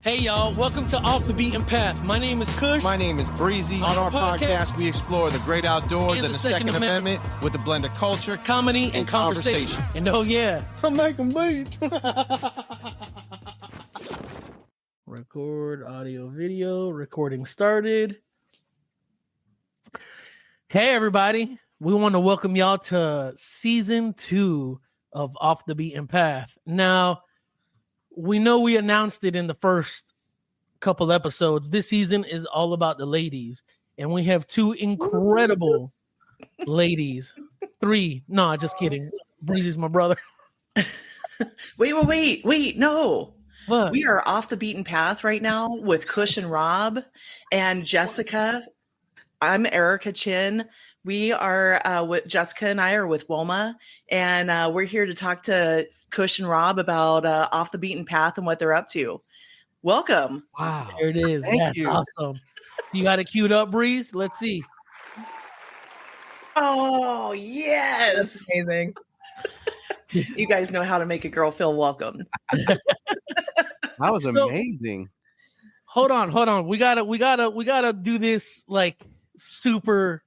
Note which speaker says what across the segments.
Speaker 1: Hey y'all, welcome to Off the Beaten Path. My name is Cush.
Speaker 2: My name is Breezy. On our podcast, we explore the great outdoors and the Second Amendment with a blend of culture,
Speaker 1: comedy, and conversation. And oh yeah, I'm making beats. Record audio, video, recording started. Hey everybody, we want to welcome y'all to season 2 of Off the Beaten Path. Now, we know we announced it in the first couple episodes. This season is all about the ladies, and we have 2 incredible ladies. 3. No, just kidding. Breezy's my brother.
Speaker 3: Wait. No.
Speaker 1: What?
Speaker 3: We are off the beaten path right now with Cush and Rob and Jessica. I'm Erica Chin. We are with Jessica and I are with WOMA, and we're here to talk to Cush and Rob about Off the Beaten Path and what they're up to. Welcome.
Speaker 2: Wow.
Speaker 1: There it is.
Speaker 2: Thank
Speaker 1: That's
Speaker 2: you.
Speaker 1: awesome. You got it queued up, Breeze? Let's see.
Speaker 3: Oh, yes.
Speaker 4: That's amazing.
Speaker 3: You guys know how to make a girl feel welcome.
Speaker 2: That was amazing.
Speaker 1: Hold on. We gotta do this like super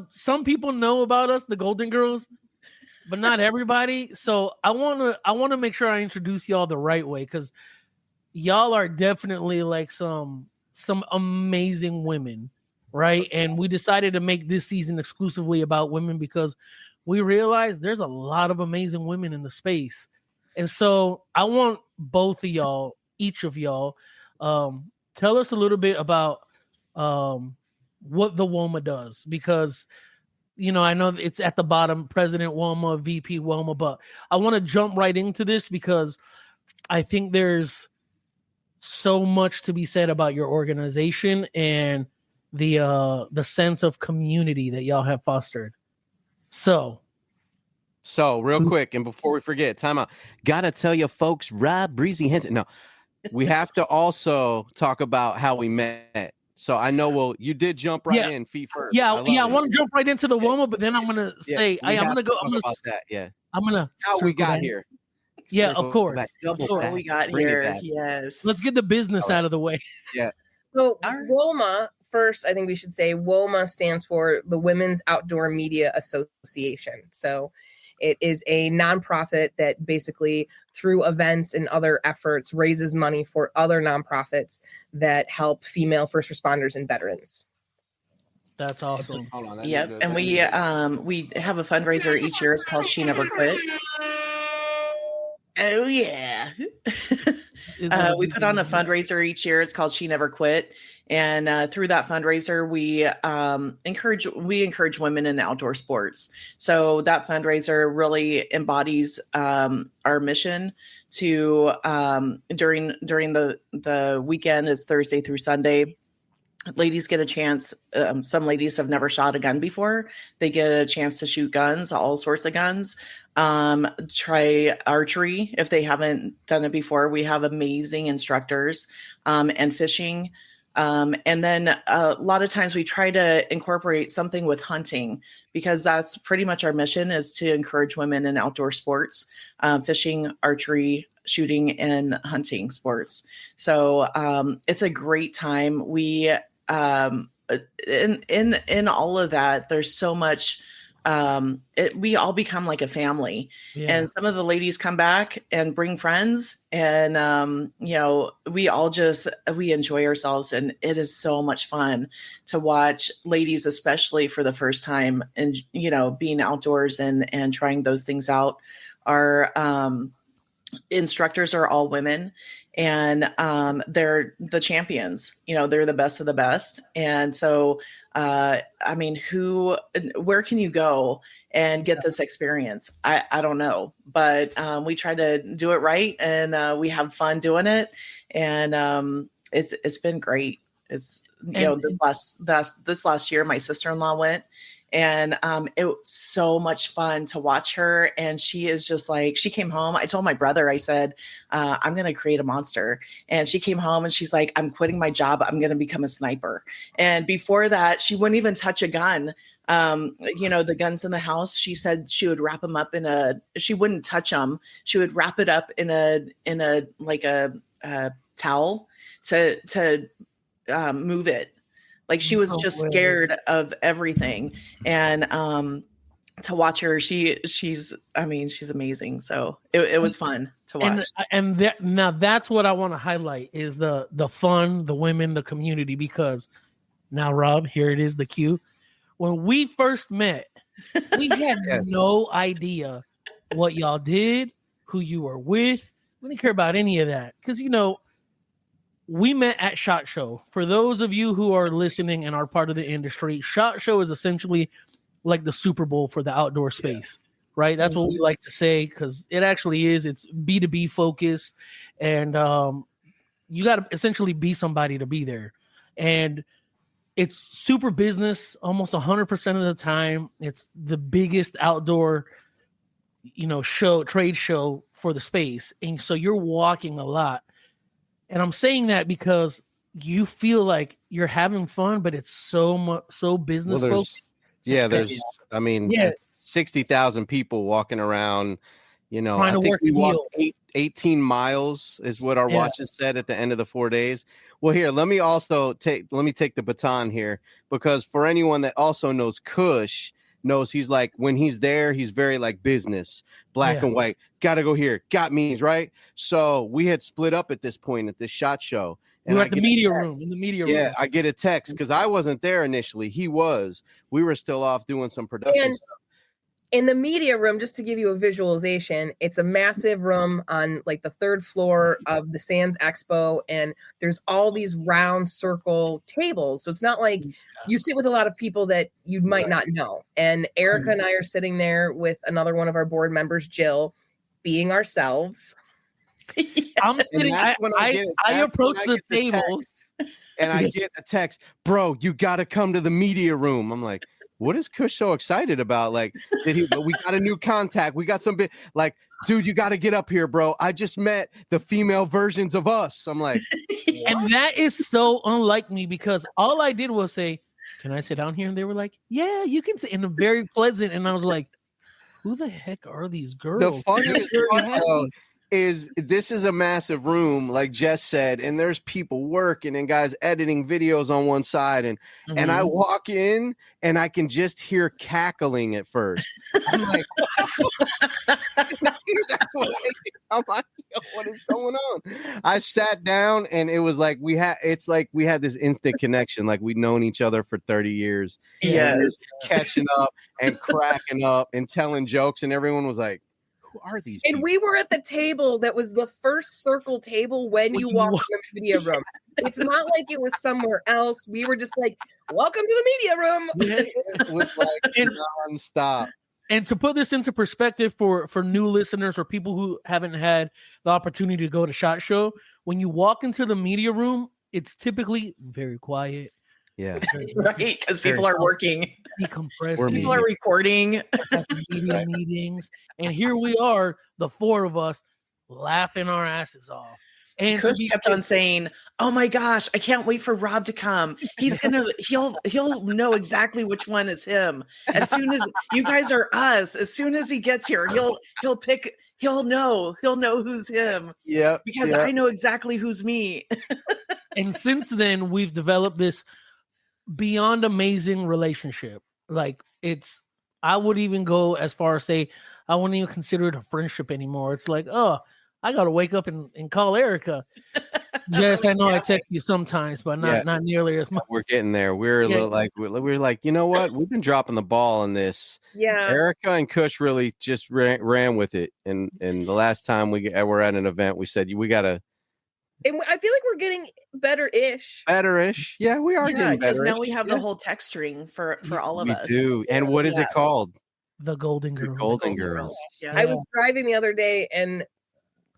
Speaker 1: some people know about us, the Golden Girls, but not everybody. So I wanna make sure I introduce y'all the right way, because y'all are definitely like some amazing women, right? And we decided to make this season exclusively about women because we realized there's a lot of amazing women in the space. And so I want both of y'all, each of y'all, tell us a little bit about what the WOMA does, because I know it's at the bottom, President WOMA, VP WOMA, but I want to jump right into this because I think there's so much to be said about your organization and the sense of community that y'all have fostered. So
Speaker 2: real quick, and before we forget, time out. Gotta tell you folks, Rob, Breezy, Henson. No, we have to also talk about how we met. So I know, you did jump right in feet first.
Speaker 1: I want to jump right into the WOMA, but then I'm gonna say, I'm gonna go. I'm gonna
Speaker 2: about that. Yeah,
Speaker 1: I'm gonna
Speaker 2: how we got here.
Speaker 1: Yeah, of course.
Speaker 3: How we got here. Yes.
Speaker 1: Let's get the business out of the way.
Speaker 2: Yeah.
Speaker 4: So WOMA, first, I think we should say WOMA stands for the Women's Outdoor Media Association. So it is a nonprofit that basically, through events and other efforts, raises money for other nonprofits that help female first responders and veterans.
Speaker 1: That's awesome.
Speaker 2: Hold on.
Speaker 3: Yep. And we have a fundraiser each year. It's called She Never Quit. Oh yeah. We put on a fundraiser each year. It's called She Never Quit. And through that fundraiser, we encourage women in outdoor sports. So that fundraiser really embodies our mission to during the weekend is Thursday through Sunday. Ladies get a chance. Some ladies have never shot a gun before. They get a chance to shoot guns, all sorts of guns. Try archery if they haven't done it before. We have amazing instructors, and fishing. And then a lot of times we try to incorporate something with hunting, because that's pretty much our mission, is to encourage women in outdoor sports, fishing, archery, shooting, and hunting sports. So it's a great time. We in all of that, there's so much. We all become like a family, and some of the ladies come back and bring friends, and we enjoy ourselves, and it is so much fun to watch ladies, especially for the first time, and being outdoors and trying those things out. Our instructors are all women, and they're the champions. They're the best of the best, and so where can you go and get this experience? I don't know, but we try to do it right, and we have fun doing it, and it's been great. It's this last year, my sister-in-law went, and it was so much fun to watch her. And she is just like, she came home. I told my brother, I said, I'm going to create a monster. And she came home and she's like, I'm quitting my job. I'm going to become a sniper. And before that, she wouldn't even touch a gun. The guns in the house, she said she would wrap them up she wouldn't touch them. She would wrap it up in a towel to move it. Like she was just scared of everything. And to watch her, she's amazing. So it was fun to watch.
Speaker 1: Now that's what I want to highlight is the fun, the women, the community, because now, Rob, here it is, the cue. When we first met, we had no idea what y'all did, who you were with. We didn't care about any of that because, we met at SHOT Show. For those of you who are listening and are part of the industry, SHOT Show is essentially like the Super Bowl for the outdoor space, right? That's what we like to say because it actually is. It's B2B focused, and you got to essentially be somebody to be there. And it's super business almost 100% of the time. It's the biggest outdoor, trade show for the space. And so you're walking a lot. And I'm saying that because you feel like you're having fun, but it's so business focused.
Speaker 2: There's 60,000 people walking around.
Speaker 1: I think
Speaker 2: we walked 18 miles is what our watches said at the end of the 4 days. Well, here, let me take the baton here, because for anyone that also knows Cush, knows he's like, when he's there, he's very like business, black and white, gotta go here, got meetings, right? So we had split up at this point at this SHOT Show.
Speaker 1: And we were at the media room.
Speaker 2: Yeah, I get a text because I wasn't there initially. He was. We were still off doing some production stuff.
Speaker 4: In the media room, just to give you a visualization, it's a massive room on like the third floor of the Sands Expo, and there's all these round circle tables. So it's not like you sit with a lot of people that you might not know. And Erica and I are sitting there with another one of our board members, Jill, being ourselves.
Speaker 1: I'm sitting. I approach the table,
Speaker 2: and I get a text, bro. You got to come to the media room. I'm like, what is Cush so excited about? Like, we got a new contact. We got some bit. Like, dude, you got to get up here, bro. I just met the female versions of us. I'm like,
Speaker 1: and that is so unlike me because all I did was say, "Can I sit down here?" And they were like, "Yeah, you can sit." And very pleasant. And I was like, "Who the heck are these girls?"
Speaker 2: The funniest part is this is a massive room, like Jess said, and there's people working and guys editing videos on one side, and I walk in and I can just hear cackling at first. I'm like, I'm like, what is going on? I sat down and it was like we had this instant connection, like we'd known each other for 30 years.
Speaker 3: Yes,
Speaker 2: catching up and cracking up and telling jokes, and everyone was like, who are these people?
Speaker 4: And we were at the table that was the first circle table when you walked in the media room. It's not like it was somewhere else. We were just like, welcome to the media room.
Speaker 2: It was like nonstop.
Speaker 1: And to put this into perspective for new listeners or people who haven't had the opportunity to go to SHOT Show, when you walk into the media room, it's typically very quiet.
Speaker 2: Yeah,
Speaker 3: right. Because people are working,
Speaker 1: decompressing.
Speaker 3: People are recording
Speaker 1: media meetings, and here we are, the four of us, laughing our asses off. And
Speaker 3: Cush kept on saying, "Oh my gosh, I can't wait for Rob to come. He's he'll know exactly which one is him. As soon as you guys are us, as soon as he gets here, he'll know who's him.
Speaker 2: Yeah,
Speaker 3: because I know exactly who's me."
Speaker 1: And since then, we've developed this beyond amazing relationship. Like I would even go as far as say, I wouldn't even consider it a friendship anymore. It's like, oh, I got to wake up and call Erica. Jess, I know I text you sometimes, but not nearly as much.
Speaker 2: We're getting there. We're like, you know what? We've been dropping the ball on this.
Speaker 4: Yeah.
Speaker 2: Erica and Cush really just ran with it. And the last time we were at an event, we said, we got to.
Speaker 4: And I feel like we're getting better-ish.
Speaker 2: Better-ish. Yeah, we are getting better.
Speaker 3: Because now we have the whole text string for all of us.
Speaker 2: We do. And what is it called?
Speaker 1: The Golden Girls.
Speaker 2: The Golden Girls.
Speaker 4: Yeah. I was driving the other day and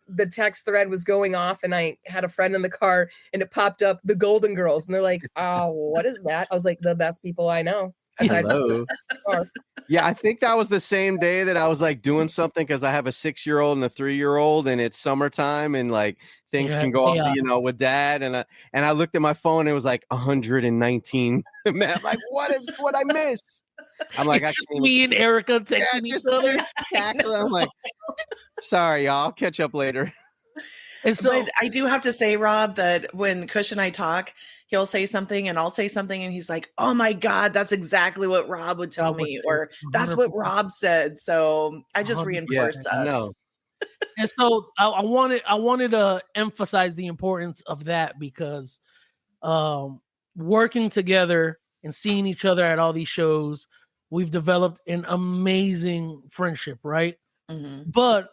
Speaker 4: the text thread was going off, and I had a friend in the car and it popped up, the Golden Girls. And they're like, oh, what is that? I was like, the best people I know.
Speaker 2: Hello. Yeah, I think that was the same day that I was like doing something because I have a 6-year-old and a 3-year-old, and it's summertime, and like things can go off, with dad. And I looked at my phone, and it was like 119. Man, like what I miss? I'm like,
Speaker 1: it's just me and Erica texting each other.
Speaker 2: I'm like, sorry, y'all. I'll catch up later.
Speaker 1: And so,
Speaker 3: but I do have to say, Rob, that when Cush and I talk, he'll say something and I'll say something and he's like, oh my God, that's exactly what Rob would tell me. Or that's what Rob said. So I just reinforce us.
Speaker 2: No.
Speaker 1: And so I wanted to emphasize the importance of that because working together and seeing each other at all these shows, we've developed an amazing friendship, right?
Speaker 3: Mm-hmm.
Speaker 1: But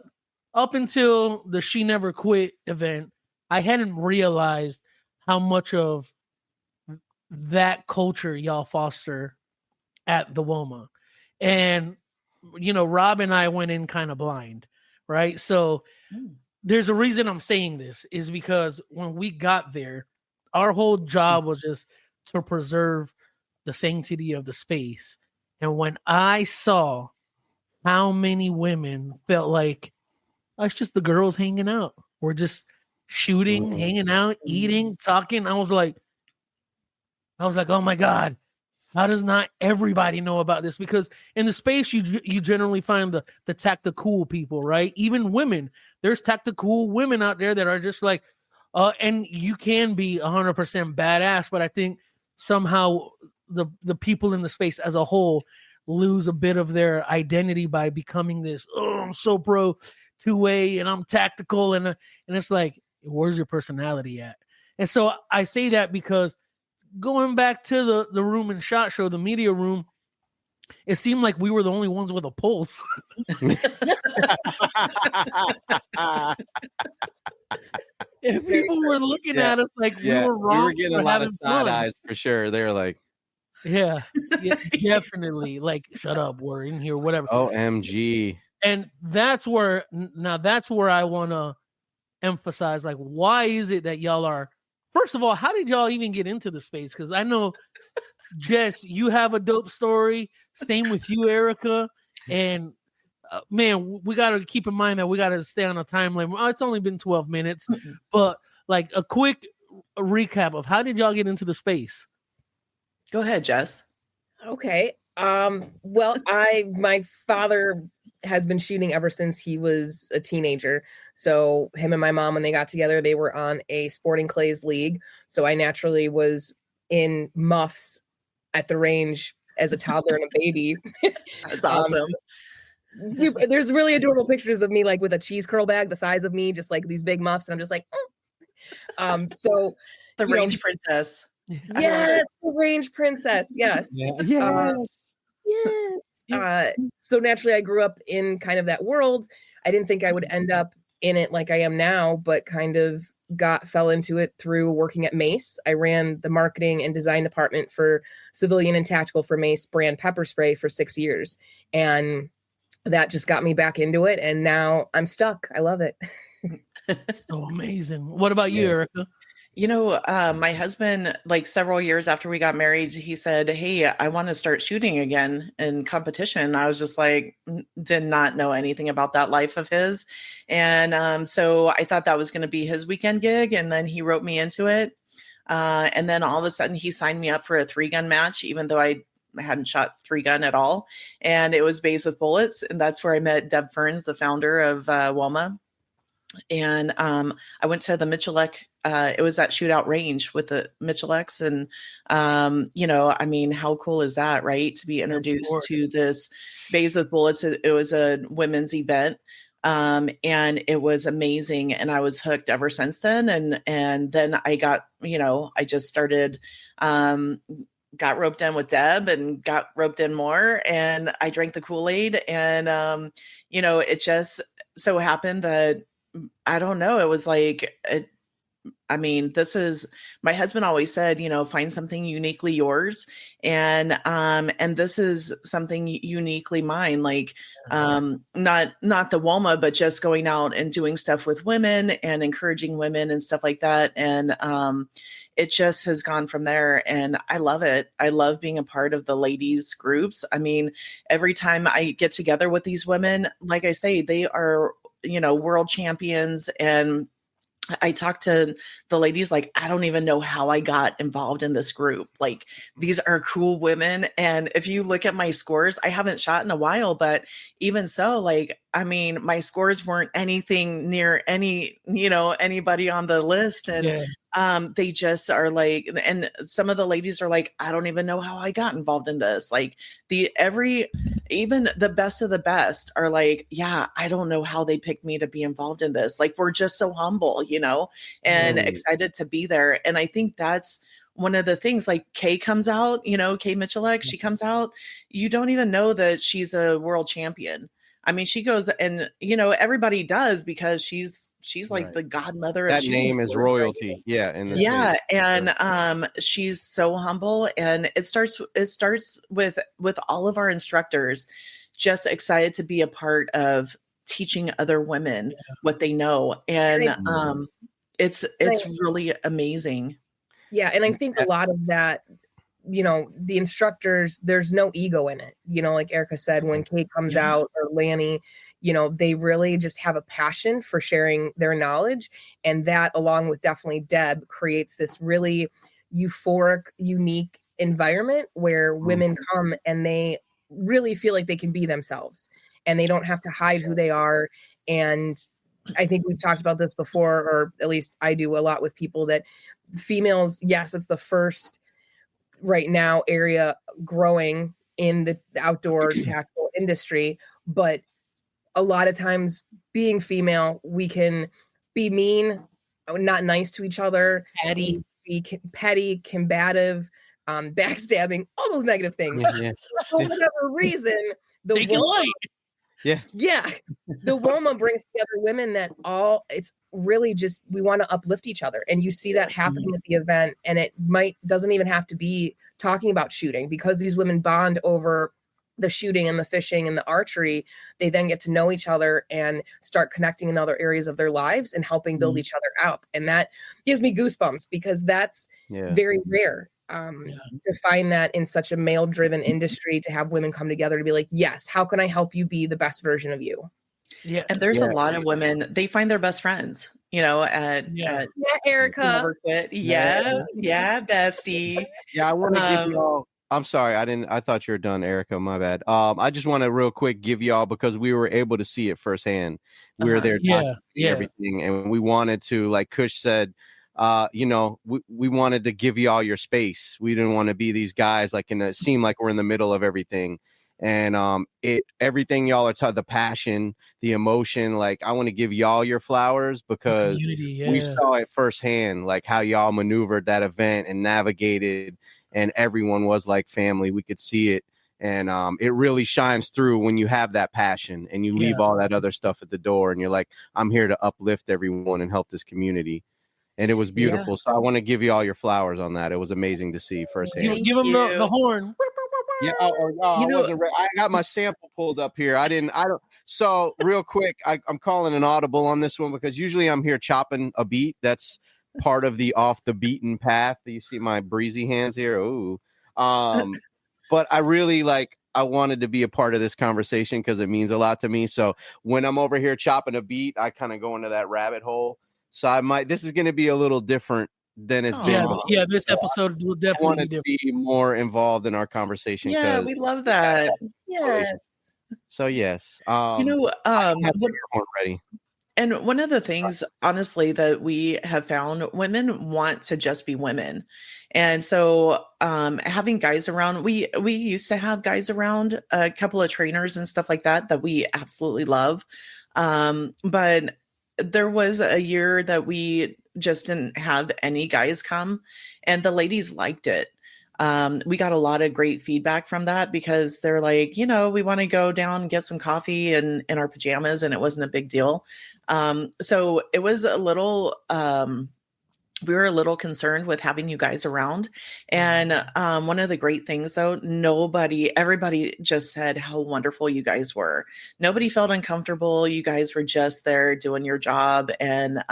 Speaker 1: up until the She Never Quit event, I hadn't realized how much of that culture y'all foster at the WOMA. And, Rob and I went in kind of blind, right? So there's a reason I'm saying this is because when we got there, our whole job was just to preserve the sanctity of the space. And when I saw how many women felt like, oh, it's just the girls hanging out. We're just shooting, hanging out, eating, talking. I was like, oh my God, how does not everybody know about this? Because in the space, you generally find the tactical people, right? Even women. There's tactical women out there that are just like, and you can be 100% badass, but I think somehow the people in the space as a whole lose a bit of their identity by becoming this, I'm so pro two-way and I'm tactical. And it's like, where's your personality at? And so I say that because going back to the room and SHOT Show, the media room, it seemed like we were the only ones with a pulse. If people were looking at us like we were wrong,
Speaker 2: we were getting a lot of side eyes for sure. They were like,
Speaker 1: yeah, definitely. Like, shut up, we're in here, whatever.
Speaker 2: OMG.
Speaker 1: And that's where I want to emphasize, like, why is it that y'all are, first of all, how did y'all even get into the space? Because I know, Jess, you have a dope story. Same with you, Erica. And man, we got to keep in mind that we got to stay on a time limit. It's only been 12 minutes, but like a quick recap of how did y'all get into the space?
Speaker 3: Go ahead, Jess.
Speaker 4: Okay. Well, my father has been shooting ever since he was a teenager. So him and my mom, when they got together, they were on a sporting clays league. So I naturally was in muffs at the range as a toddler and a baby.
Speaker 3: That's awesome.
Speaker 4: There's really adorable pictures of me like with a cheese curl bag the size of me, just like these big muffs, and I'm just like, so
Speaker 3: the range princess.
Speaker 4: Yes, the range princess. Yes. So naturally I grew up in kind of that world. I didn't think I would end up in it like I am now, but kind of fell into it through working at Mace. I ran the marketing and design department for civilian and tactical for Mace brand pepper spray for 6 years. And that just got me back into it. And now I'm stuck. I love it.
Speaker 1: So amazing. What about you, Erica?
Speaker 3: My husband, like several years after we got married, he said, hey, I want to start shooting again in competition. I was just like, did not know anything about that life of his. And so I thought that was going to be his weekend gig. And then he wrote me into it. And then all of a sudden he signed me up for a 3-gun match, even though I hadn't shot 3-gun at all. And it was Bays with Bullets. And that's where I met Deb Ferns, the founder of WOMA. And I went to the Michelek. It was at Shootout Range with the Micheleks. And, I mean, how cool is that, right? To be introduced to this Bays with Bullets. It was a women's event. And it was amazing. And I was hooked ever since then. And then I got, I just started, got roped in with Deb and got roped in more. And I drank the Kool-Aid. And, it just so happened that, I don't know. It was like, this is, my husband always said, find something uniquely yours. And this is something uniquely mine, like, not the WOMA, but just going out and doing stuff with women and encouraging women and stuff like that. And, it just has gone from there. And I love it. I love being a part of the ladies groups. I mean, every time I get together with these women, like I say, they are, world champions. And I talk to the ladies like, I don't even know how I got involved in this group. Like, these are cool women. And if you look at my scores, I haven't shot in a while, but even so, like, I mean, my scores weren't anything near anybody on the list. And they just are like, and some of the ladies are like, I don't even know how I got involved in this. Like even the best of the best are like, yeah, I don't know how they picked me to be involved in this. Like, we're just so humble, and excited to be there. And I think that's one of the things. Like, Kay comes out, Kay Michalek, she comes out, you don't even know that she's a world champion. I mean, she goes and, everybody does, because she's like the godmother.
Speaker 2: That name is royalty. Right? Yeah. In the
Speaker 3: States. And she's so humble, and it starts with all of our instructors just excited to be a part of teaching other women what they know. And it's really amazing.
Speaker 4: Yeah. And I think a lot of that, the instructors, there's no ego in it. Like Erica said, when Kate comes out, or Lanny, they really just have a passion for sharing their knowledge. And that, along with definitely Deb, creates this really euphoric, unique environment where women come and they really feel like they can be themselves and they don't have to hide who they are. And I think we've talked about this before, or at least I do a lot with people, that females, yes, it's the first right now area growing in the outdoor tactical industry, but a lot of times being female, we can be mean, not nice to each other, be petty, combative, backstabbing, all those negative things. For whatever reason, the WOMA brings together women that it's really just, we want to uplift each other. And you see that happening at the event. And it doesn't even have to be talking about shooting, because these women bond over the shooting and the fishing and the archery. They then get to know each other and start connecting in other areas of their lives and helping build each other up. And that gives me goosebumps, because that's very rare. To find that in such a male-driven industry, to have women come together to be like, yes, how can I help you be the best version of you?
Speaker 3: Yeah. And there's a lot of women, they find their best friends, at
Speaker 4: Erica.
Speaker 3: Yeah, bestie.
Speaker 2: Yeah, I want to give y'all, I'm sorry, I thought you were done, Erica, my bad. I just want to real quick give y'all, because we were able to see it firsthand. We were there everything, and we wanted to, like Cush said, we wanted to give y'all your space. We didn't want to be these guys seem like we're in the middle of everything. And everything y'all are the passion, the emotion, like I want to give y'all your flowers, because we saw it firsthand, like how y'all maneuvered that event and navigated, and everyone was like family. We could see it. And it really shines through when you have that passion and you leave all that other stuff at the door, and you're like, I'm here to uplift everyone and help this community. And it was beautiful. So I want to give you all your flowers on that. It was amazing to see firsthand.
Speaker 1: Give them the horn.
Speaker 2: Yeah. I wasn't ready. I got my sample pulled up here. So real quick, I'm calling an audible on this one, because usually I'm here chopping a beat. That's part of the off the beaten path. You see my breezy hands here. Ooh. But I really I wanted to be a part of this conversation, because it means a lot to me. So when I'm over here chopping a beat, I kind of go into that rabbit hole. So this is going to be a little different than it's been.
Speaker 1: Yeah, this episode will definitely be different.
Speaker 2: Be more involved in our conversation.
Speaker 3: Yeah, we love that.
Speaker 4: Yes.
Speaker 2: So yes, ready.
Speaker 3: And one of the things, honestly, that we have found, women want to just be women. And so having guys around, we used to have guys around, a couple of trainers and stuff like that we absolutely love. But there was a year that we just didn't have any guys come, and the ladies liked it. We got a lot of great feedback from that, because they're like, we want to go down and get some coffee in our pajamas, and it wasn't a big deal. So it was a little, we were a little concerned with having you guys around. And one of the great things, though, everybody just said how wonderful you guys were. Nobody felt uncomfortable. You guys were just there doing your job, and,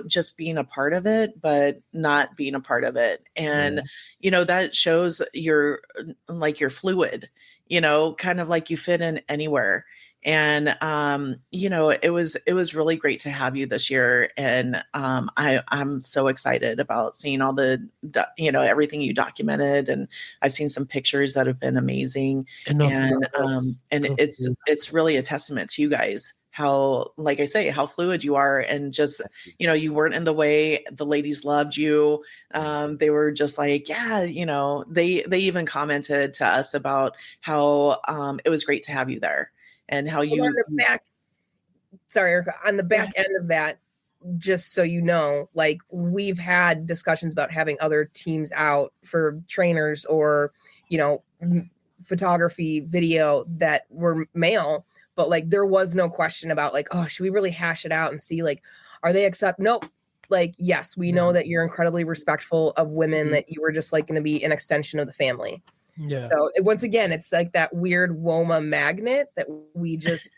Speaker 3: just being a part of it, but not being a part of it. And, that shows you're fluid, kind of like you fit in anywhere. And it was really great to have you this year, and I'm so excited about seeing all the everything you documented, and I've seen some pictures that have been amazing, and it's really a testament to you guys how, like I say, how fluid you are, and just you weren't in the way. The ladies loved you. They were just like, yeah, they even commented to us about how it was great to have you there. And how you
Speaker 4: on the back, sorry, Erica, on the back end of that, just so you know, like we've had discussions about having other teams out for trainers or, photography, video that were male, but like there was no question about like, oh, should we really hash it out and see like, are they nope. Like, yes, we know that you're incredibly respectful of women, that you were just like going to be an extension of the family.
Speaker 1: Yeah.
Speaker 4: So once again, it's like that weird WOMA magnet that we just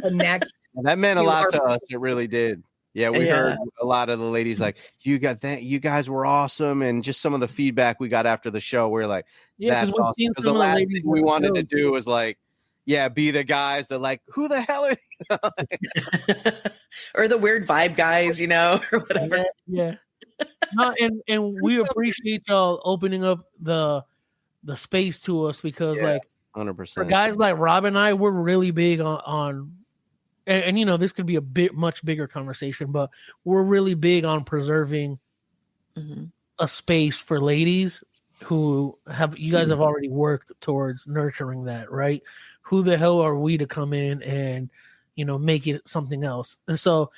Speaker 4: connect.
Speaker 2: That meant a lot to us. It really did. Yeah, we heard a lot of the ladies like, you guys were awesome, and just some of the feedback we got after the show. We're like, that's awesome. Because the last thing we wanted to do was like, be the guys that like, who the hell are you?
Speaker 3: Or the weird vibe guys, or whatever.
Speaker 1: Yeah. No, and we appreciate y'all opening up the space to us, because like
Speaker 2: 100%.
Speaker 1: For guys like Rob and I, we're really big on this could be a much bigger conversation, but we're really big on preserving a space for ladies who you guys have already worked towards nurturing that, right? Who the hell are we to come in and, make it something else? And so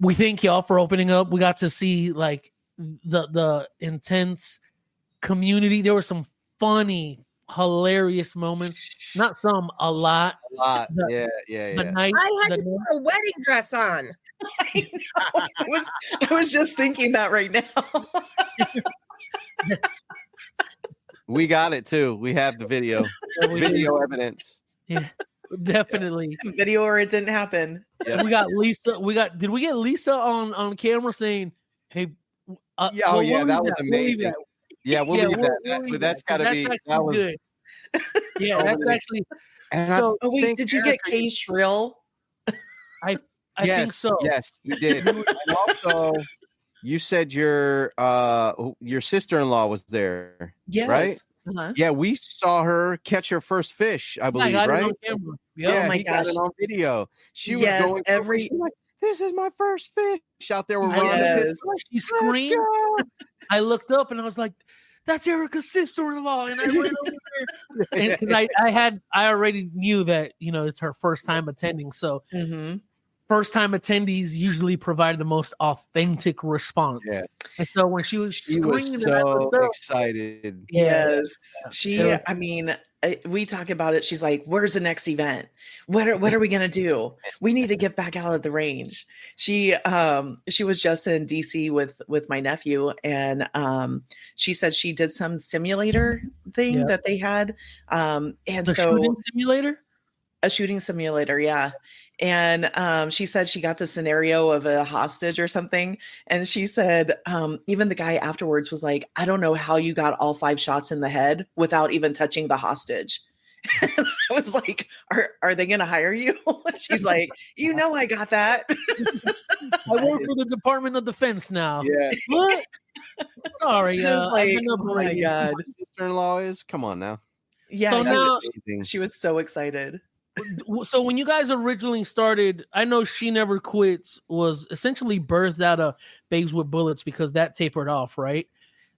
Speaker 1: we thank y'all for opening up. We got to see like the intense community. There were some funny, hilarious moments. Not some, a lot.
Speaker 2: Yeah.
Speaker 4: I had to put a wedding dress on.
Speaker 3: I know. I was just thinking that right now.
Speaker 2: We got it too. We have the video. Video evidence.
Speaker 1: Yeah, definitely.
Speaker 3: Video or it didn't happen.
Speaker 1: Yeah. We got Lisa. Did we get Lisa on camera saying, "Hey"?
Speaker 2: That was amazing. Yeah, we'll leave that. That's got to be. That was
Speaker 1: good. Yeah, that's actually.
Speaker 3: So, wait, did you get Kay Shrill?
Speaker 1: I think so.
Speaker 2: Yes, you did. And also, you said your sister-in-law was there.
Speaker 3: Yes.
Speaker 2: Right?
Speaker 3: Uh-huh.
Speaker 2: Yeah, we saw her catch her first fish, I believe,
Speaker 1: right?
Speaker 2: It on
Speaker 1: camera.
Speaker 3: Yeah, oh my gosh.
Speaker 2: got it on video. She was going
Speaker 3: every.
Speaker 2: Like, this is my first fish out there. We're
Speaker 3: running.
Speaker 1: She screamed. I looked up and I was like, "That's Erica's sister-in-law," and I went over there because I already knew that it's her first time attending. So first-time attendees usually provide the most authentic response. Yeah. And so when she was screaming,
Speaker 2: so excited.
Speaker 3: Yes, I mean, we talk about it. She's like, "Where's the next event? What are we gonna do? We need to get back out of the range." She was just in DC with my nephew, and she said she did some simulator thing that they had, and
Speaker 1: the shooting simulator.
Speaker 3: A shooting simulator, yeah. And she said she got the scenario of a hostage or something. And she said, even the guy afterwards was like, "I don't know how you got all 5 shots in the head without even touching the hostage." I was like, are they going to hire you? She's like, I got that.
Speaker 1: I work for the Department of Defense now.
Speaker 2: Yeah.
Speaker 1: What? Sorry.
Speaker 3: Like, oh my God.
Speaker 2: My sister-in-law is? Come on now.
Speaker 3: Yeah.
Speaker 1: So now,
Speaker 3: she was so excited.
Speaker 1: So when you guys originally started, I know She Never Quits was essentially birthed out of Babes with Bullets because that tapered off, right?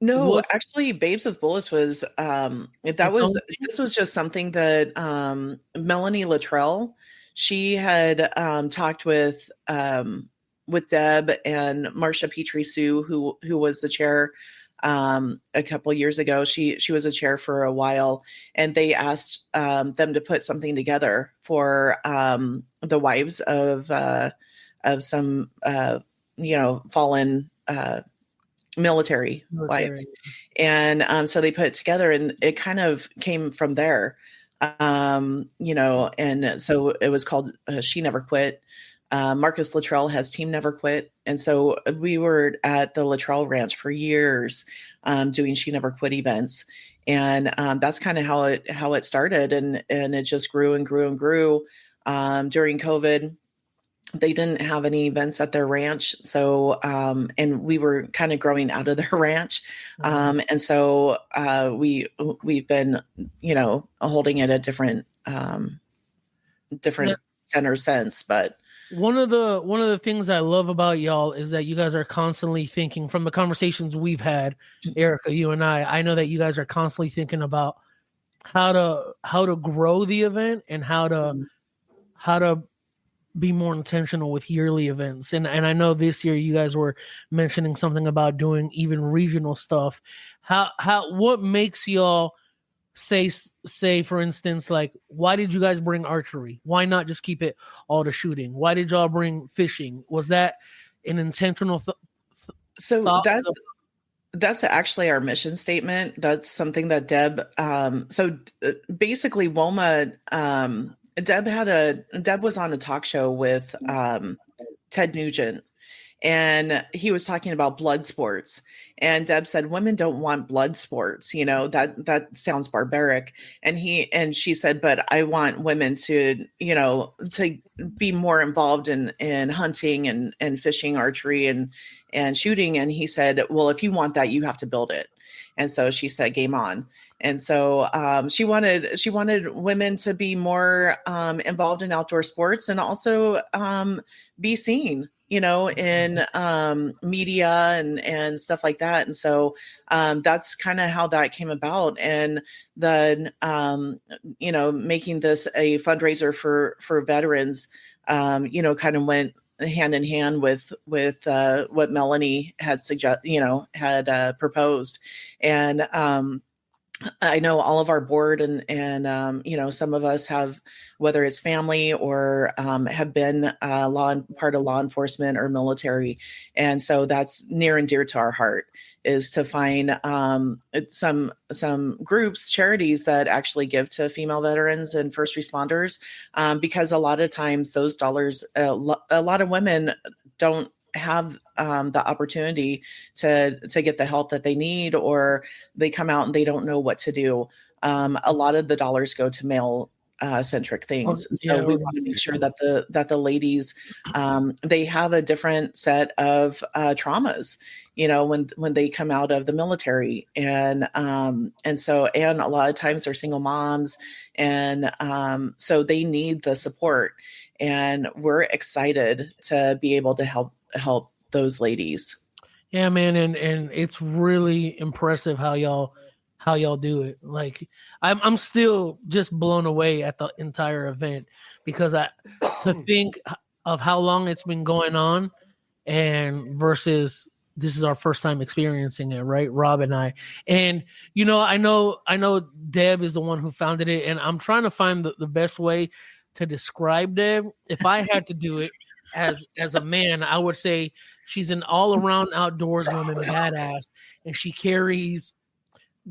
Speaker 3: No, actually, Babes with Bullets was this was just something that Melanie Luttrell, she had talked with Deb and Marsha Petrie-Sue, who was the chair a couple of years ago. She was a chair for a while, and they asked them to put something together for the wives of some fallen military wives, and so they put it together, and it kind of came from there, and so it was called She Never Quit. Marcus Luttrell has Team Never Quit. And so we were at the Luttrell Ranch for years doing She Never Quit events. And that's kind of how it started. And it just grew and grew and grew. during COVID. They didn't have any events at their ranch. So, and we were kind of growing out of their ranch. And so we've been, holding it at different centers since. But
Speaker 1: one of the things I love about y'all is that you guys are constantly thinking, from the conversations we've had, Erica, you and I know that you guys are constantly thinking about how to grow the event and how to be more intentional with yearly events. And I know this year you guys were mentioning something about doing even regional stuff. What makes y'all say for instance, like, why did you guys bring archery? Why not just keep it all to shooting? Why did y'all bring fishing? Was that an intentional
Speaker 3: so that's actually our mission statement. That's something that Deb basically WOMA, Deb was on a talk show with Ted Nugent, and he was talking about blood sports. And Deb said, women don't want blood sports. That sounds barbaric. And she said, but I want women to be more involved in hunting and fishing, archery and shooting. And he said, well, if you want that, you have to build it. And so she said, game on. And so she wanted women to be more involved in outdoor sports and also be seen, in media and stuff like that. And so that's kind of how that came about. And then, making this a fundraiser for veterans, kind of went hand in hand with what Melanie had proposed. And I know all of our board and some of us have, whether it's family or have been part of law enforcement or military. And so that's near and dear to our heart, is to find some groups, charities that actually give to female veterans and first responders, because a lot of times those dollars, a lot of women don't have the opportunity to get the help that they need, or they come out and they don't know what to do. A lot of the dollars go to male centric things. And so we want to make sure that the ladies, they have a different set of traumas, when they come out of the military. And so a lot of times they're single moms, and so they need the support, and we're excited to be able to help those ladies.
Speaker 1: Yeah, man. And it's really impressive how y'all do it. Like, I'm still just blown away at the entire event, because to think of how long it's been going on, and versus this is our first time experiencing it, right? Rob and I. And I know Deb is the one who founded it, and I'm trying to find the best way to describe Deb. If I had to do it as a man, I would say she's an all-around outdoors woman, badass, and she carries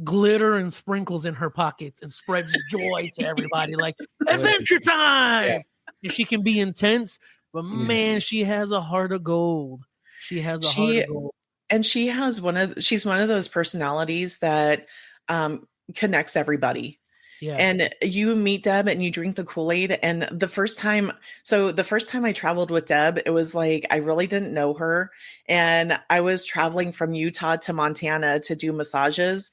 Speaker 1: glitter and sprinkles in her pockets and spreads joy to everybody, like adventure time. Yeah. And she can be intense, but man, she has a heart of gold. Heart of gold.
Speaker 3: And she's one of those personalities that connects everybody. Yeah. And you meet Deb and you drink the Kool-Aid. And the first time I traveled with Deb, it was like, I really didn't know her. And I was traveling from Utah to Montana to do massages,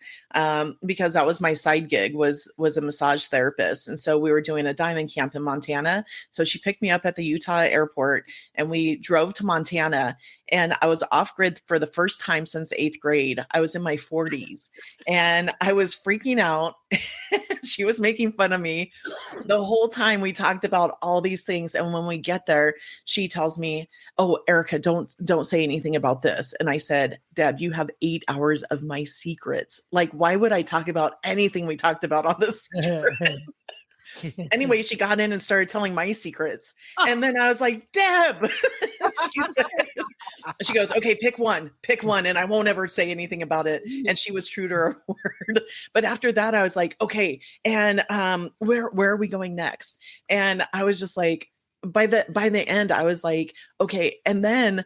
Speaker 3: because that was my side gig, was a massage therapist. And so we were doing a diamond camp in Montana. So she picked me up at the Utah airport and we drove to Montana, and I was off grid for the first time since 8th grade. I was in my 40s and I was freaking out. She was making fun of me the whole time. We talked about all these things. And when we get there, she tells me, "Oh, Erica, don't say anything about this." And I said, "Deb, you have 8 hours of my secrets. Like, why would I talk about anything we talked about on this trip?" Anyway, she got in and started telling my secrets. And then I was like, "Deb," she goes, "Okay, pick one and I won't ever say anything about it." And she was true to her word. But after that, I was like, "Okay, and where are we going next?" And I was just like, by the end, I was like, okay. And then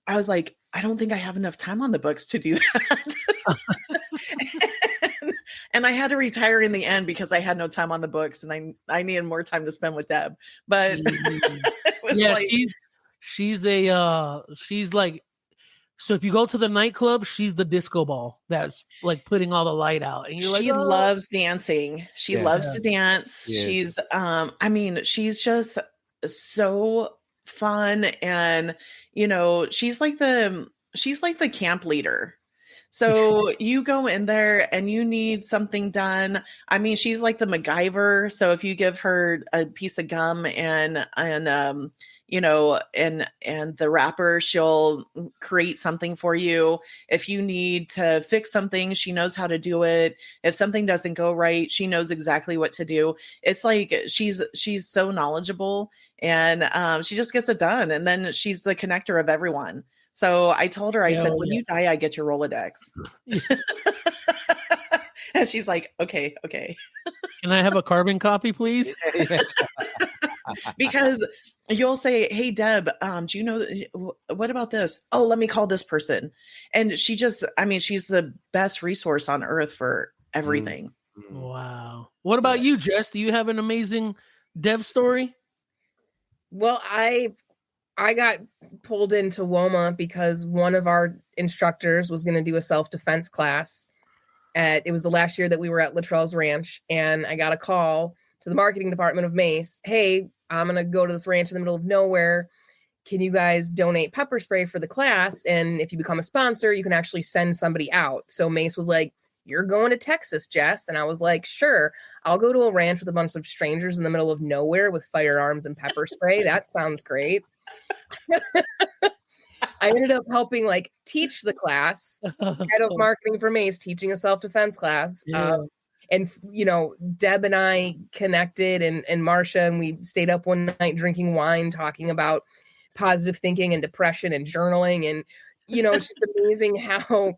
Speaker 3: I was like, I don't think I have enough time on the books to do that. And I had to retire in the end because I had no time on the books, and I needed more time to spend with Deb. But it was
Speaker 1: yeah,
Speaker 3: like,
Speaker 1: she's like, so if you go to the nightclub, she's the disco ball that's like putting all the light out, and you're like,
Speaker 3: she
Speaker 1: oh.
Speaker 3: loves dancing. She loves to dance.
Speaker 2: Yeah.
Speaker 3: She's I mean, she's just so fun, and she's like the camp leader. So you go in there and you need something done. I mean, she's like the MacGyver. So if you give her a piece of gum and the wrapper, she'll create something for you. If you need to fix something, she knows how to do it. If something doesn't go right, she knows exactly what to do. It's like she's so knowledgeable, and she just gets it done. And then she's the connector of everyone. So I told her, I said, when you die, I get your Rolodex. And she's like, okay.
Speaker 1: Can I have a carbon copy, please?
Speaker 3: Because you'll say, hey, Deb, do you know, what about this? Oh, let me call this person. And she's the best resource on earth for everything.
Speaker 1: Wow. What about you, Jess? Do you have an amazing Deb story?
Speaker 4: Well, I got pulled into WOMA because one of our instructors was going to do a self-defense class. It was the last year that we were at Luttrell's Ranch, and I got a call to the marketing department of Mace. Hey, I'm going to go to this ranch in the middle of nowhere. Can you guys donate pepper spray for the class? And if you become a sponsor, you can actually send somebody out. So Mace was like, you're going to Texas, Jess. And I was like, sure, I'll go to a ranch with a bunch of strangers in the middle of nowhere with firearms and pepper spray. That sounds great. I ended up helping teach the class, head of marketing for Mace, teaching a self-defense class.
Speaker 1: Yeah.
Speaker 4: And Deb and I connected, and Marsha, and we stayed up one night drinking wine, talking about positive thinking and depression and journaling. And, it's just amazing how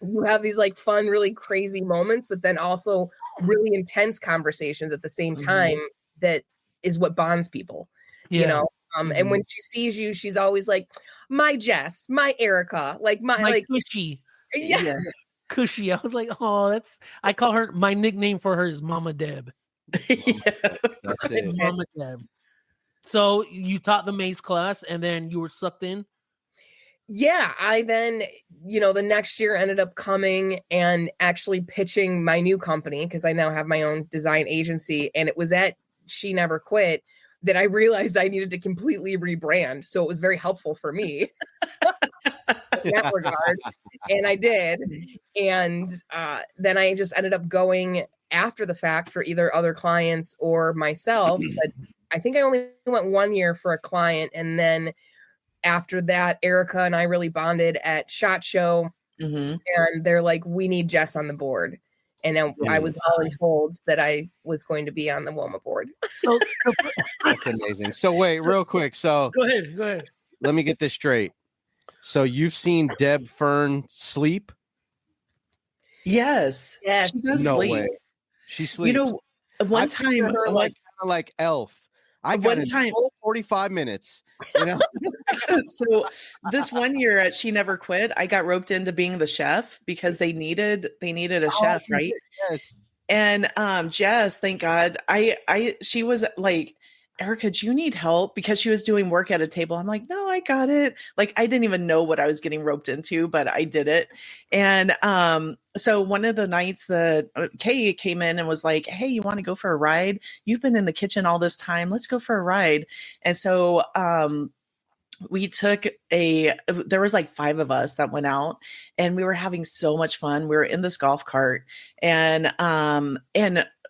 Speaker 4: you have these fun, really crazy moments, but then also really intense conversations at the same time. That is what bonds people, and when she sees you, she's always like, my Jess, my Erica, my
Speaker 1: Cushy.
Speaker 3: Yeah.
Speaker 1: Cushy. I was like, oh, I call her, my nickname for her is Mama Deb.
Speaker 2: That's it.
Speaker 1: Mama Deb. So you taught the Mace class and then you were sucked in?
Speaker 4: Yeah, I then, the next year ended up coming and actually pitching my new company, because I now have my own design agency. And it was at She Never Quit that I realized I needed to completely rebrand. So it was very helpful for me in that regard. And I did. And then I just ended up going after the fact for either other clients or myself. But I think I only went 1 year for a client. And then after that, Erica and I really bonded at SHOT Show. And they're like, we need Jess on the board. And then I was told that I was going to be on the WOMA board.
Speaker 1: So
Speaker 2: that's amazing. So wait, real quick. So
Speaker 1: go ahead.
Speaker 2: Let me get this straight. So you've seen Deb Fern sleep?
Speaker 3: Yes. She does
Speaker 2: no
Speaker 3: sleep.
Speaker 2: Way. She sleeps.
Speaker 3: One time,
Speaker 2: her like Elf. I got one time 45 minutes.
Speaker 3: So this 1 year at She Never Quit, I got roped into being the chef because they needed a chef, right?
Speaker 2: Yes.
Speaker 3: And Jess, thank God, she was like, Erica, do you need help? Because she was doing work at a table. I'm like, no, I got it. I didn't even know what I was getting roped into, but I did it. And so one of the nights that Kay came in and was like, hey, you want to go for a ride? You've been in the kitchen all this time. Let's go for a ride. And so we took there was 5 of us that went out, and we were having so much fun. We were in this golf cart, and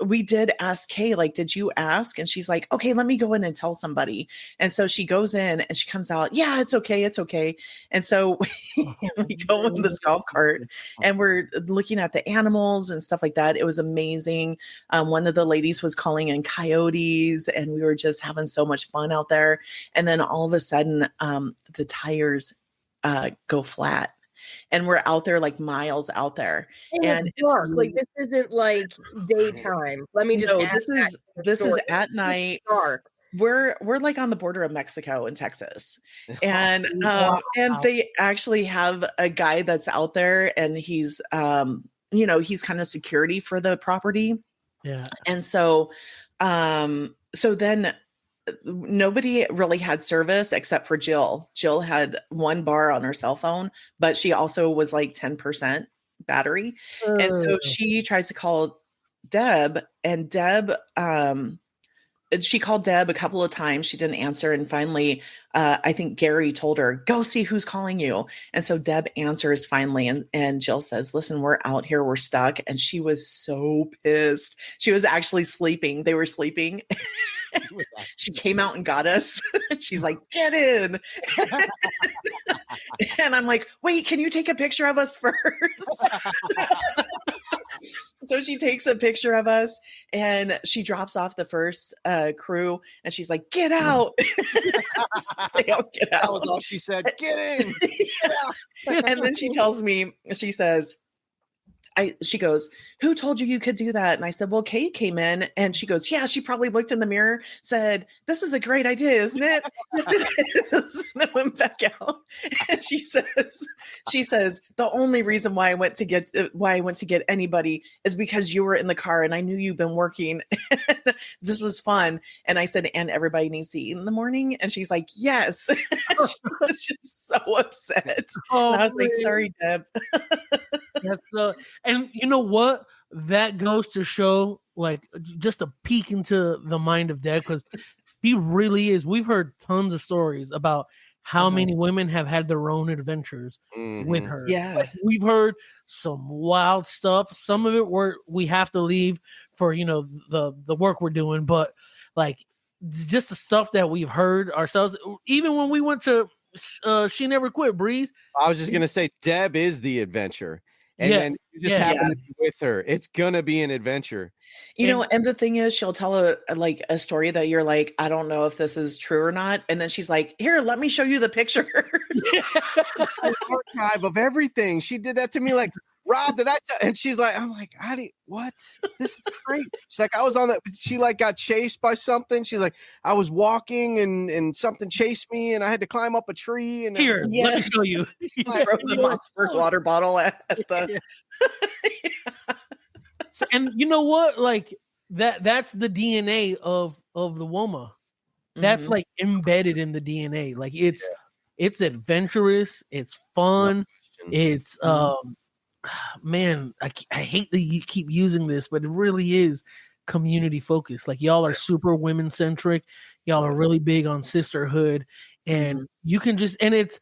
Speaker 3: we did ask Kay, did you ask? And she's like, okay, let me go in and tell somebody. And so she goes in and she comes out. Yeah, it's okay. And so we go in this golf cart and we're looking at the animals and stuff like that. It was amazing. One of the ladies was calling in coyotes, and we were just having so much fun out there. And then all of a sudden, the tires go flat. And we're out there miles out there, and
Speaker 4: it's dark. This isn't daytime. Let me just.
Speaker 3: No, this is at night.
Speaker 4: It's dark.
Speaker 3: We're on the border of Mexico and Texas, and and they actually have a guy that's out there, and he's he's kind of security for the property.
Speaker 1: Yeah.
Speaker 3: And so then nobody really had service except for Jill. Jill had one bar on her cell phone, but she also was like 10% battery. And so she tries to call Deb, and Deb, she called Deb a couple of times. She didn't answer. And finally, I think Gary told her, go see who's calling you. And so Deb answers finally. And Jill says, listen, we're out here. We're stuck. And she was so pissed. She was actually sleeping. They were sleeping. She came out and got us. She's like, get in. And I'm like, wait, can you take a picture of us first? So she takes a picture of us and she drops off the first crew and she's like, get out. They all get out.
Speaker 2: That was all she said. Get in. Get out.
Speaker 3: And then she tells me, she says, she goes, who told you could do that? And I said, well, Kate came in, and she goes, yeah, she probably looked in the mirror, said, this is a great idea, isn't it? Yes, it is. And I went back out. And she says, the only reason why I went to get anybody is because you were in the car and I knew you've been working. This was fun. And I said, and everybody needs to eat in the morning. And she's like, yes. She was just so upset. And I was like, sorry, Deb.
Speaker 1: That's and you know what? That goes to show, like, just a peek into the mind of Deb, because he really is. We've heard tons of stories about how many women have had their own adventures with her.
Speaker 3: Yeah,
Speaker 1: like, we've heard some wild stuff. Some of it we have to leave for the work we're doing, but like just the stuff that we've heard ourselves. Even when we went to She Never Quit, Breeze.
Speaker 2: I was just gonna say, Deb is the adventure. And then you just happen to be with her. It's gonna be an adventure.
Speaker 3: And the thing is, she'll tell a story that you're like, I don't know if this is true or not. And then she's like, here, let me show you the picture.
Speaker 2: An archive of everything. She did that to me, like, Rob, did I tell? And she's like, I'm like, what? This is great. She's like, I was on that. She like got chased by something. She's like, I was walking and something chased me and I had to climb up a tree. And
Speaker 1: here, let me show you.
Speaker 3: Throw the Mossberg water bottle at the.
Speaker 1: So, and you know what? Like that's the DNA of the WOMA. That's like embedded in the DNA. Like it's adventurous. It's fun. It's man, I hate that you keep using this, but it really is community focused. Like, y'all are super women centric. Y'all are really big on sisterhood, and you can just, and it's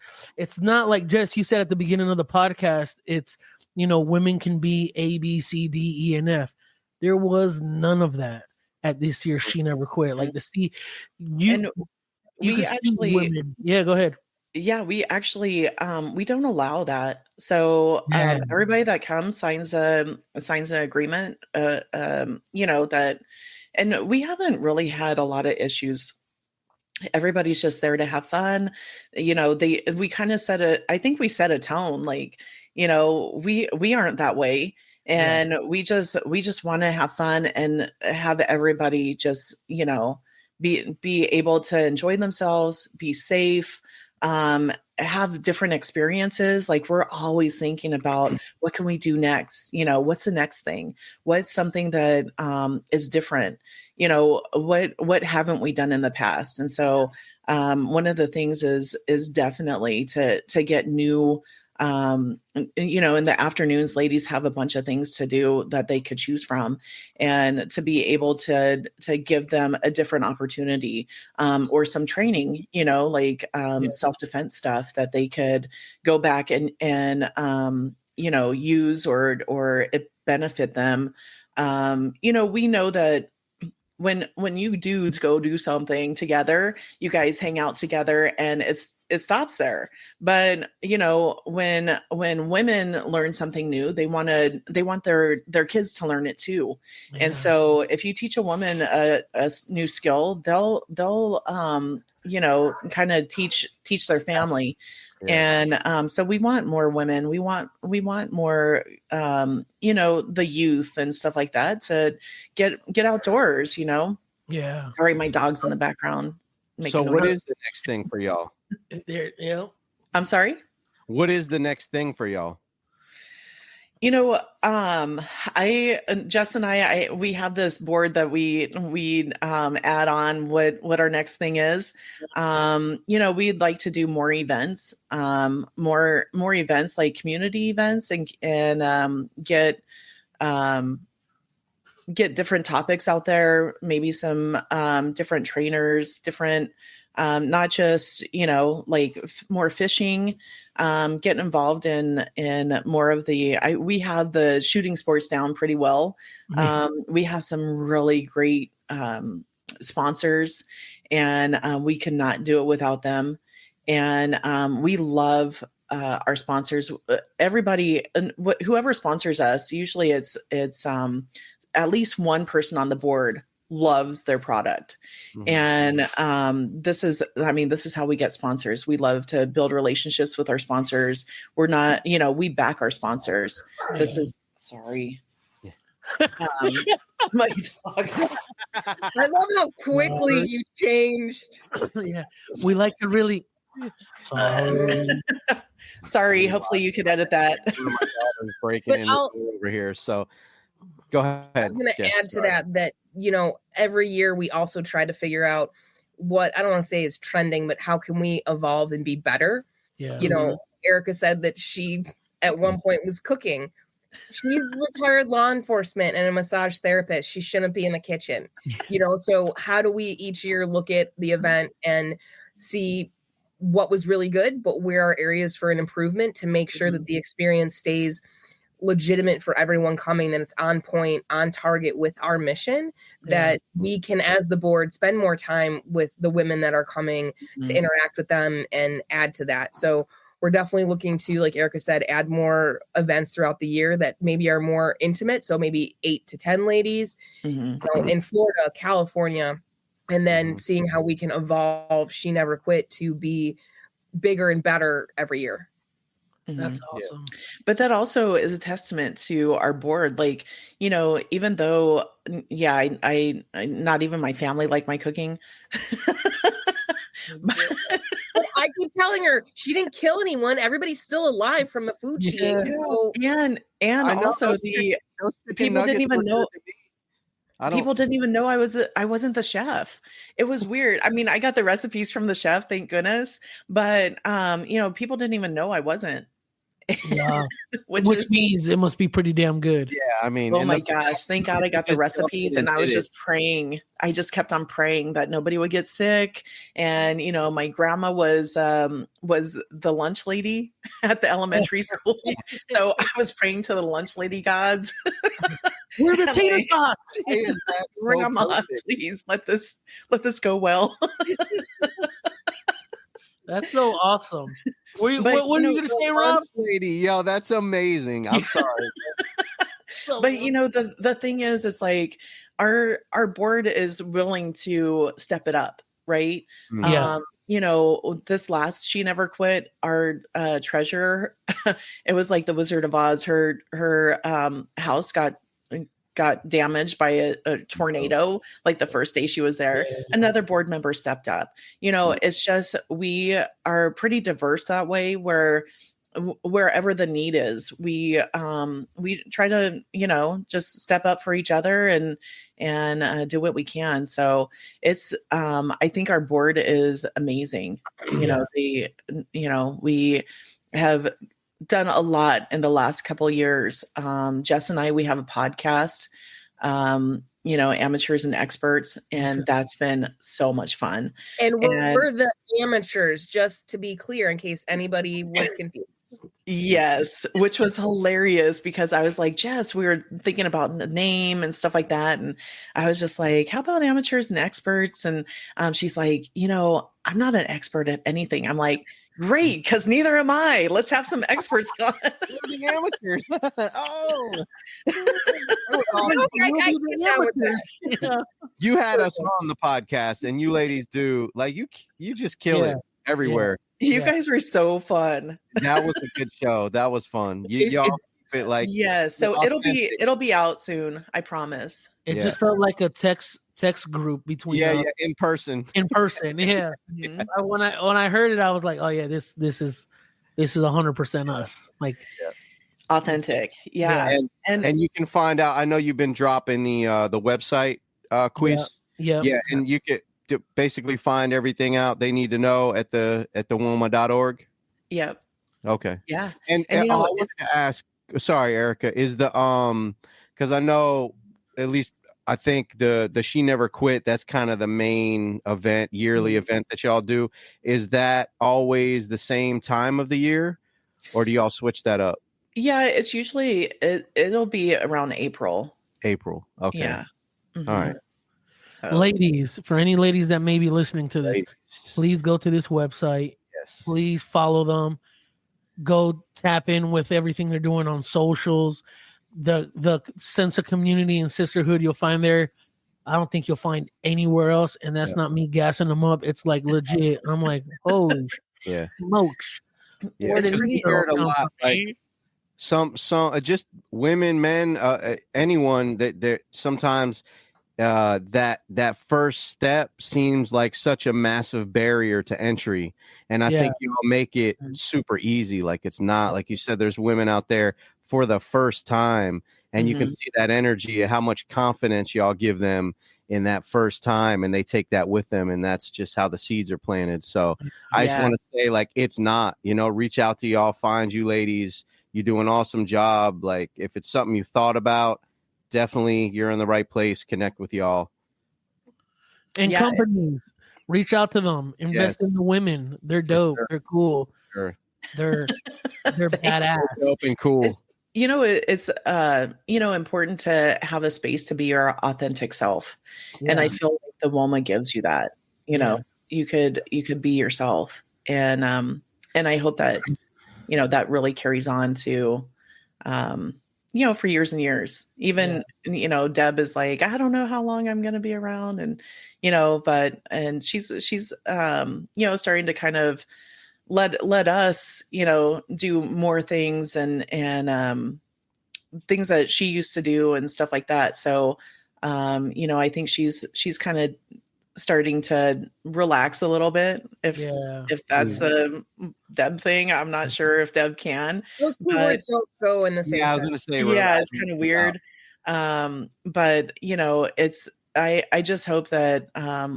Speaker 1: not like, Jess, you said at the beginning of the podcast, it's, women can be A, B, C, D, E, and F. There was none of that at this year's She Never Quit. Like, we actually, women. Yeah, go ahead.
Speaker 3: Yeah, we actually we don't allow that. So everybody that comes signs an agreement. That, and we haven't really had a lot of issues. Everybody's just there to have fun. We kind of I think we set a tone. Like, we aren't that way, and we just want to have fun and have everybody just be able to enjoy themselves, be safe. Have different experiences. Like, we're always thinking about what can we do next? What's the next thing? What's something that is different? What haven't we done in the past? And so one of the things is definitely to get new. In the afternoons, ladies have a bunch of things to do that they could choose from, and to be able to give them a different opportunity, or some training, self-defense stuff that they could go back and use or it benefit them. We know that when you dudes go do something together, you guys hang out together and it stops there. But when women learn something new, they want their kids to learn it too. Yeah. And so if you teach a woman a new skill, they'll kind of teach their family. Yeah. And so we want more women. We want more, the youth and stuff like that to get outdoors.
Speaker 1: Yeah.
Speaker 3: Sorry, my dog's in the background.
Speaker 2: So what is the next thing for y'all?
Speaker 3: I'm sorry.
Speaker 2: What is the next thing for y'all?
Speaker 3: Jess and we have this board that we add on what our next thing is. We'd like to do more events, more events like community events and get different topics out there, maybe some different trainers, different not just more fishing, getting involved in more of we have the shooting sports down pretty well. We have some really great sponsors, and we could not do it without them. And we love our sponsors. Everybody, whoever sponsors us, usually it's at least one person on the board loves their product. And this is how we get sponsors. We love to build relationships with our sponsors. We're not, we back our sponsors. This is sorry. My dog.
Speaker 4: I love how quickly you changed.
Speaker 1: Yeah, we like to really.
Speaker 3: Sorry. Hopefully you could edit that.
Speaker 2: Breaking in over here, so go ahead.
Speaker 4: I was going to add to that every year we also try to figure out what, I don't want to say is trending, but how can we evolve and be better? Yeah. Erica said that she at one point was cooking. She's retired law enforcement and a massage therapist. She shouldn't be in the kitchen. So how do we each year look at the event and see what was really good, but where are areas for an improvement to make sure that the experience stays legitimate for everyone coming, that it's on point, on target with our mission, that we can, as the board, spend more time with the women that are coming to interact with them and add to that. So we're definitely looking to, like Erica said, add more events throughout the year that maybe are more intimate. So maybe 8 to 10 ladies in Florida, California, and then seeing how we can evolve She Never Quit to be bigger and better every year.
Speaker 1: That's awesome.
Speaker 3: But that also is a testament to our board. Like, even though, I not even my family like my cooking.
Speaker 4: But I keep telling her she didn't kill anyone. Everybody's still alive from the food she ate. So,
Speaker 3: and also people didn't even know. People didn't even know I wasn't the chef. It was weird. I mean, I got the recipes from the chef, thank goodness. But people didn't even know I wasn't.
Speaker 1: Yeah. which means it must be pretty damn good.
Speaker 2: Yeah, I mean,
Speaker 3: oh my gosh, thank God I got the recipes, and I was just praying. I just kept on praying that nobody would get sick. And my grandma was the lunch lady at the elementary school, so I was praying to the lunch lady gods.
Speaker 1: We're the tater tots.
Speaker 3: Grandma, please let this go well.
Speaker 1: That's so awesome. What are you gonna say, Rob?
Speaker 2: Lady, yo, that's amazing. I'm sorry.
Speaker 3: But the thing is, it's like our board is willing to step it up, right?
Speaker 1: Yeah.
Speaker 3: This last She Never Quit, our treasurer, it was like the Wizard of Oz. Her house got damaged by a tornado like the first day she was there. Another board member stepped up. It's just, we are pretty diverse that way, where wherever the need is, we try to just step up for each other and do what we can. So it's I think our board is amazing. We have done a lot in the last couple of years. Jess and I, we have a podcast, Amateurs and Experts, and that's been so much fun.
Speaker 4: And we're the amateurs, just to be clear, in case anybody was confused.
Speaker 3: Yes, which was hilarious, because I was like, Jess, we were thinking about a name and stuff like that. And I was just like, how about Amateurs and Experts? And she's like, I'm not an expert at anything. I'm like, great, because neither am I. Let's have some experts on.
Speaker 2: Amateurs. You had us on the podcast, and you ladies do, like, you just kill it everywhere.
Speaker 3: You guys were so fun.
Speaker 2: That was a good show. That was fun. Y'all keep it like,
Speaker 3: so it'll be out soon, I promise.
Speaker 1: It just felt like a text group between
Speaker 2: in person.
Speaker 1: Yeah. When I heard it, I was like, oh yeah, this is 100% us. Like,
Speaker 3: Authentic. Yeah.
Speaker 2: And you can find out. I know you've been dropping the website quiz.
Speaker 1: Yeah.
Speaker 2: And you could basically find everything out they need to know at the WOMA.org.
Speaker 3: Yep.
Speaker 2: Okay.
Speaker 3: Yeah.
Speaker 2: And
Speaker 3: you
Speaker 2: I
Speaker 3: know,
Speaker 2: wanted to ask, sorry, Erica, is the because I know at least I think the She Never Quit, that's kind of the main event, yearly event that y'all do. Is that always the same time of the year, or do y'all switch that up?
Speaker 3: Yeah, it's usually it'll be around April.
Speaker 2: April. Okay.
Speaker 3: Yeah.
Speaker 2: All right.
Speaker 3: So
Speaker 1: Ladies, for any ladies that may be listening to this, please go to this website.
Speaker 2: Yes.
Speaker 1: Please follow them. Go tap in with everything they're doing on socials. The sense of community and sisterhood you'll find there, I don't think you'll find anywhere else. And that's not me gassing them up. It's like legit. I'm like, holy smokes.
Speaker 2: Yeah, it's pretty heard a lot. Like some just women, men, anyone that sometimes that first step seems like such a massive barrier to entry, and I think you'll make it super easy. Like it's not, like you said, there's women out there for the first time, and you can see that energy, how much confidence y'all give them in that first time, and they take that with them, and that's just how the seeds are planted. So I just want to say, like, it's not, reach out to y'all, find you ladies, you do an awesome job. Like if it's something you thought about, definitely you're in the right place. Connect with y'all.
Speaker 1: And companies, reach out to them. Invest in the women. They're dope. They're cool.
Speaker 2: Sure.
Speaker 1: They're badass.
Speaker 2: Dope and cool.
Speaker 3: It's important to have a space to be your authentic self. And I feel like the WOMA gives you that. You could be yourself. And I hope that that really carries on to for years and years. Even Deb is like, I don't know how long I'm going to be around, and and she's starting to kind of let us do more things and things that she used to do and stuff like that. So I think she's kind of starting to relax a little bit, if that's a Deb thing. I'm not sure if Deb can.
Speaker 4: Those two words don't go in the same
Speaker 2: I was
Speaker 4: sense.
Speaker 2: gonna say,
Speaker 3: it's kind of weird. But it's I just hope that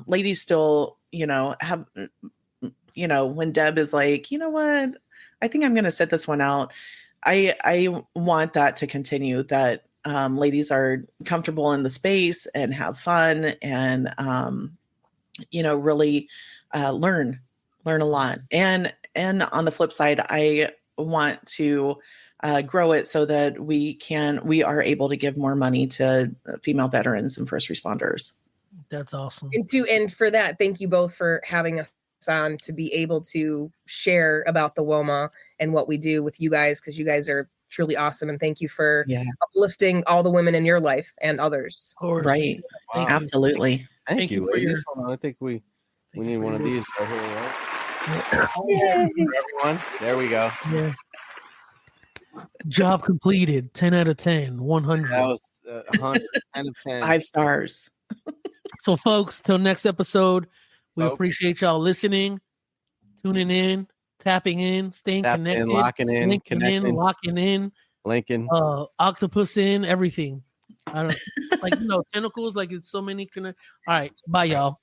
Speaker 3: ladies still have when Deb is like, you know what, I think I'm gonna sit this one out. I want that to continue, that ladies are comfortable in the space and have fun and really learn a lot. And on the flip side, I want to grow it so that we are able to give more money to female veterans and first responders.
Speaker 1: That's awesome.
Speaker 4: And for that, thank you both for having us on to be able to share about the WOMA and what we do with you guys, because you guys are truly awesome. And thank you for uplifting all the women in your life and others.
Speaker 1: Of course.
Speaker 3: Right.
Speaker 2: Wow.
Speaker 3: Absolutely.
Speaker 2: Thank you, ladies. I think we need one of these right here, right? Everyone. There we go.
Speaker 1: Yeah. Job completed. 10 out of 10. 100.
Speaker 2: That was 100. 10 of 10.
Speaker 3: 5 stars.
Speaker 1: So, folks, till next episode, we appreciate y'all listening, tuning in, tapping in, staying connected,
Speaker 2: locking in,
Speaker 1: linking in, locking in,
Speaker 2: linking,
Speaker 1: octopus in, everything. I don't like tentacles. Like it's so many. All right, bye, y'all.